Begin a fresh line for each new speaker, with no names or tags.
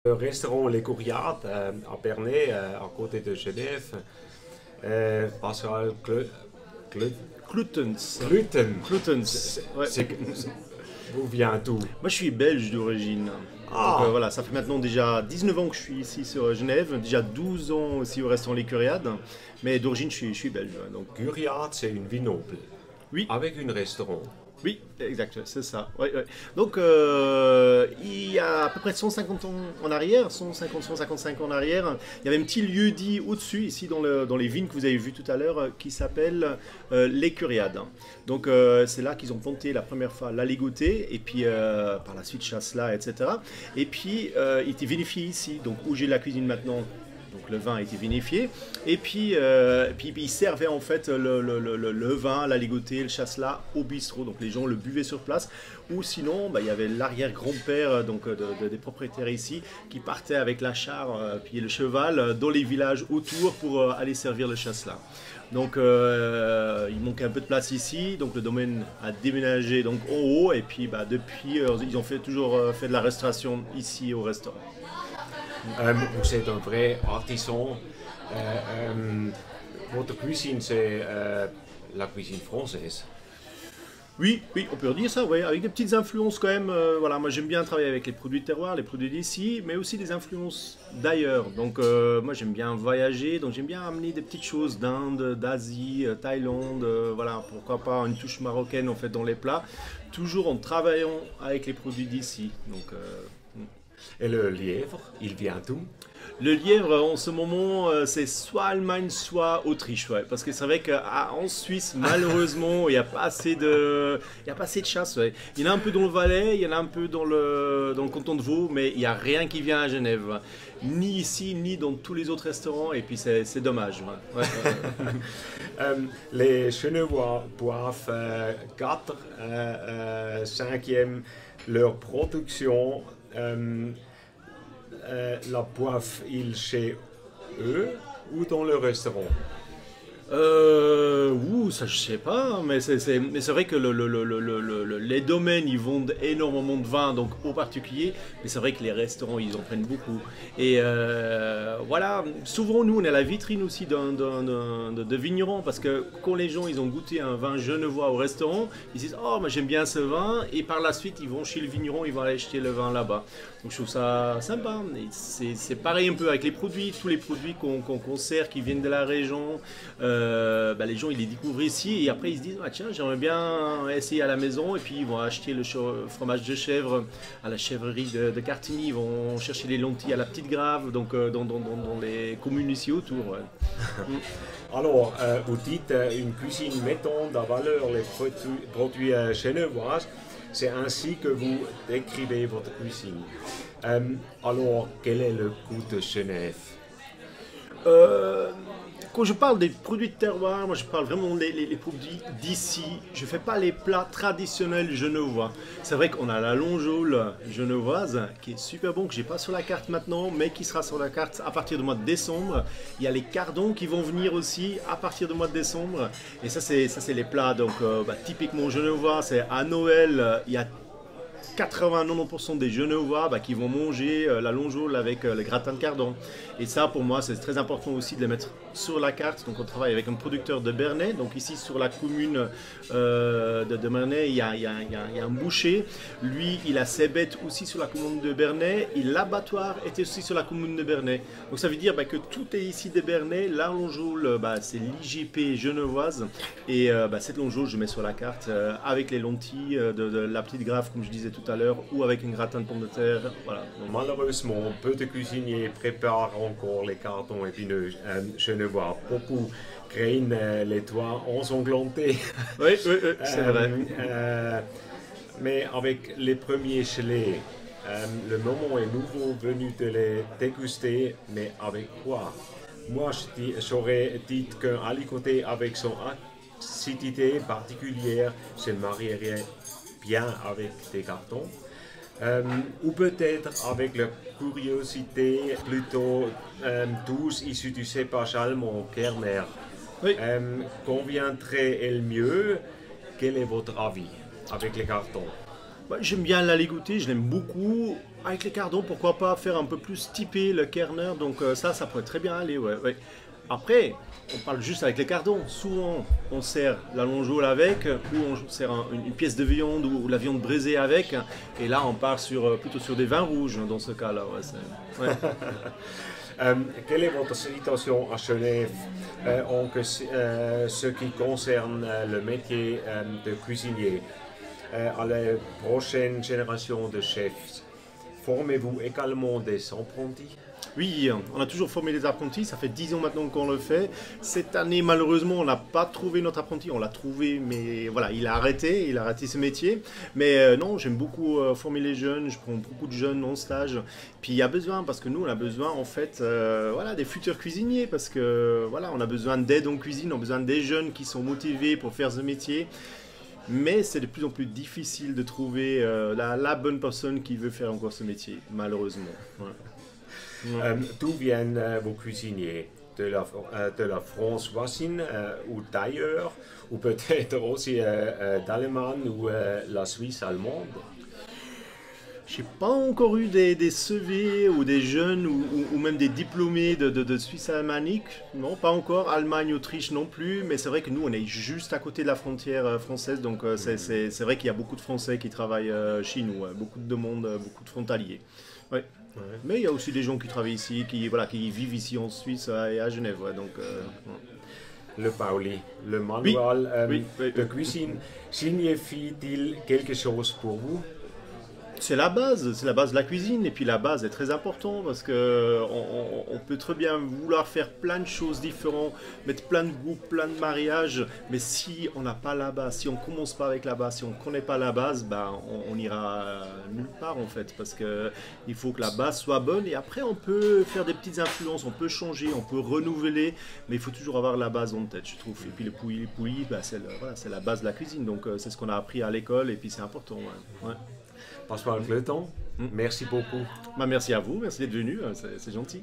Le restaurant Les Courriades à Bernay, à côté de Genève, Pascal
Cloutens.
Clutens.
Ouais.
Vous vient d'où?
Moi, je suis belge d'origine.
Ah.
Donc voilà, ça fait maintenant déjà 19 ans que je suis ici sur Genève, déjà 12 ans aussi au restaurant Les Curiades, mais d'origine je suis belge. Donc.
Curiade, c'est une vie noble.
Oui.
Avec un restaurant.
Oui, exact, c'est ça. Ouais, ouais. Donc, il y a à peu près 150 ans en arrière, 150, 155 ans en arrière, il y avait un petit lieu dit au-dessus, ici dans les vignes que vous avez vues tout à l'heure, qui s'appelle Les Curiades. Donc, c'est là qu'ils ont planté la première fois la Ligotée, et puis par la suite Chasselas, etc. Et puis, il était vinifié ici, donc où j'ai la cuisine maintenant. Donc le vin a été vinifié et puis ils servaient en fait le vin, la ligotée, le chasselas au bistrot. Donc les gens le buvaient sur place ou sinon il y avait l'arrière-grand-père des propriétaires ici qui partait avec la char puis le cheval dans les villages autour pour aller servir le chasselas. Donc il manquait un peu de place ici, donc le domaine a déménagé donc en haut et puis depuis ils ont toujours fait de la restauration ici au restaurant.
Vous êtes un vrai artisan. Votre cuisine, c'est la cuisine française.
Oui, oui, on peut dire ça, ouais, avec des petites influences quand même. Voilà, moi j'aime bien travailler avec les produits de terroir, les produits d'ici, mais aussi des influences d'ailleurs. Donc moi j'aime bien voyager, donc j'aime bien amener des petites choses d'Inde, d'Asie, Thaïlande, voilà, pourquoi pas une touche marocaine en fait dans les plats, toujours en travaillant avec les produits d'ici. Donc
Et le lièvre, il vient d'où?
le lièvre, en ce moment, c'est soit Allemagne, soit Autriche, ouais. Parce que c'est vrai qu'en Suisse, malheureusement, il n'y a pas assez de chasse. Ouais. Il y en a un peu dans le Valais, il y en a un peu dans le canton de Vaud, mais il n'y a rien qui vient à Genève. Ni ici, ni dans tous les autres restaurants, et puis c'est dommage. Ouais.
Les Genevois boivent 4 cinquièmes leur production. La boivent-ils chez eux ou dans le restaurant?
Ça je sais pas, mais c'est vrai que les domaines ils vendent énormément de vin, donc aux particuliers, mais c'est vrai que les restaurants ils en prennent beaucoup. Et voilà, souvent nous on est à la vitrine aussi de vignerons, parce que quand les gens ils ont goûté un vin genevois au restaurant, ils disent oh moi j'aime bien ce vin, et par la suite ils vont chez le vigneron, ils vont aller acheter le vin là-bas. Donc je trouve ça sympa. C'est pareil un peu avec les produits, tous les produits qu'on sert qui viennent de la région. Les gens ils les découvrent ici et après ils se disent ah, tiens j'aimerais bien essayer à la maison et puis ils vont acheter le fromage de chèvre à la chèvrerie de Cartigny, ils vont chercher les lentilles à la Petite Grave, donc dans les communes ici autour. Ouais.
Alors, vous dites une cuisine mettant en valeur les produits genevois. C'est ainsi que vous décrivez votre cuisine. Alors, quel est le goût de Genève?
Quand je parle des produits de terroir, moi je parle vraiment des produits d'ici. Je ne fais pas les plats traditionnels genevois. C'est vrai qu'on a la longeole genevoise qui est super bon, que j'ai pas sur la carte maintenant, mais qui sera sur la carte à partir du mois de décembre. Il y a les cardons qui vont venir aussi à partir du mois de décembre. Et ça c'est les plats donc typiquement genevois. C'est à Noël, il y a 80-90% des Genevois qui vont manger la longeole avec le gratin de cardon. Et ça, pour moi, c'est très important aussi de les mettre sur la carte. Donc, on travaille avec un producteur de Bernay. Donc, ici, sur la commune de Bernay, il y a un boucher. Lui, il a ses bêtes aussi sur la commune de Bernay. Et l'abattoir était aussi sur la commune de Bernay. Donc, ça veut dire que tout est ici de Bernay. La longeole, c'est l'IGP genevoise. Et cette longeole, je mets sur la carte avec les lentilles de la Petite Grave, comme je disais tout à l'heure, ou avec un gratin de pommes de terre. Voilà. Donc,
malheureusement, peu de cuisiniers préparent encore les cartons épineux genevois. Beaucoup craignent les toits ensanglantés.
Oui, c'est vrai.
Mais avec les premiers gelés, le moment est nouveau venu de les déguster, mais avec quoi? Moi, j'aurais dit qu'un alicoté avec son acidité particulière se marierait bien avec des cartons. Ou peut-être avec la curiosité plutôt douce issue du cépage allemand Kerner.
Oui.
Conviendrait-elle mieux? Quel est votre avis avec les cartons?
J'aime bien la ligotée, je l'aime beaucoup. Avec les cardons, pourquoi pas faire un peu plus typé le Kerner, donc ça pourrait très bien aller, ouais, ouais. Après, on parle juste avec les cardons. Souvent, on sert la longeole avec, ou on sert une pièce de viande ou la viande brisée avec. Et là, on part plutôt sur des vins rouges dans ce cas-là. Ouais, ouais.
Quelle est votre situation à Genève ce qui concerne le métier de cuisinier à la prochaine génération de chefs? Formez-vous également des apprentis?
Oui, on a toujours formé des apprentis, ça fait 10 ans maintenant qu'on le fait. Cette année, malheureusement, on n'a pas trouvé notre apprenti. On l'a trouvé, mais voilà, il a arrêté ce métier. Mais non, j'aime beaucoup former les jeunes, je prends beaucoup de jeunes en stage. Puis il y a besoin, parce que nous, on a besoin en fait voilà, des futurs cuisiniers, parce que voilà, on a besoin d'aide en cuisine, on a besoin des jeunes qui sont motivés pour faire ce métier. Mais c'est de plus en plus difficile de trouver la bonne personne qui veut faire encore ce métier, malheureusement. Ouais.
D'où viennent vos cuisiniers? De la France voisine ou d'ailleurs? Ou peut-être aussi d'Allemagne ou la Suisse allemande?
Je n'ai pas encore eu des CV ou des jeunes ou même des diplômés de Suisse alémanique. Non, pas encore. Allemagne, Autriche non plus. Mais c'est vrai que nous, on est juste à côté de la frontière française. Donc c'est vrai qu'il y a beaucoup de Français qui travaillent chez nous. Beaucoup de demandes, beaucoup de frontaliers. Ouais. Ouais. Mais il y a aussi des gens qui travaillent ici, qui vivent ici en Suisse et à Genève. Ouais, donc,
Le Pauli, le manuel
oui.
de cuisine, signifie-t-il quelque chose pour vous?
C'est la base de la cuisine. Et puis la base est très importante parce que on peut très bien vouloir faire plein de choses différentes, mettre plein de goûts, plein de mariages. Mais si on n'a pas la base, si on ne commence pas avec la base, si on ne connaît pas la base, ben, on ira nulle part en fait. Parce qu'il faut que la base soit bonne et après on peut faire des petites influences, on peut changer, on peut renouveler. Mais il faut toujours avoir la base en tête, je trouve. Et puis les pouilles, ben, c'est la base de la cuisine. Donc c'est ce qu'on a appris à l'école et puis c'est important. Ouais. Ouais.
Passe-moi avec le temps. Merci beaucoup.
Bah, merci à vous, merci d'être venu, c'est gentil.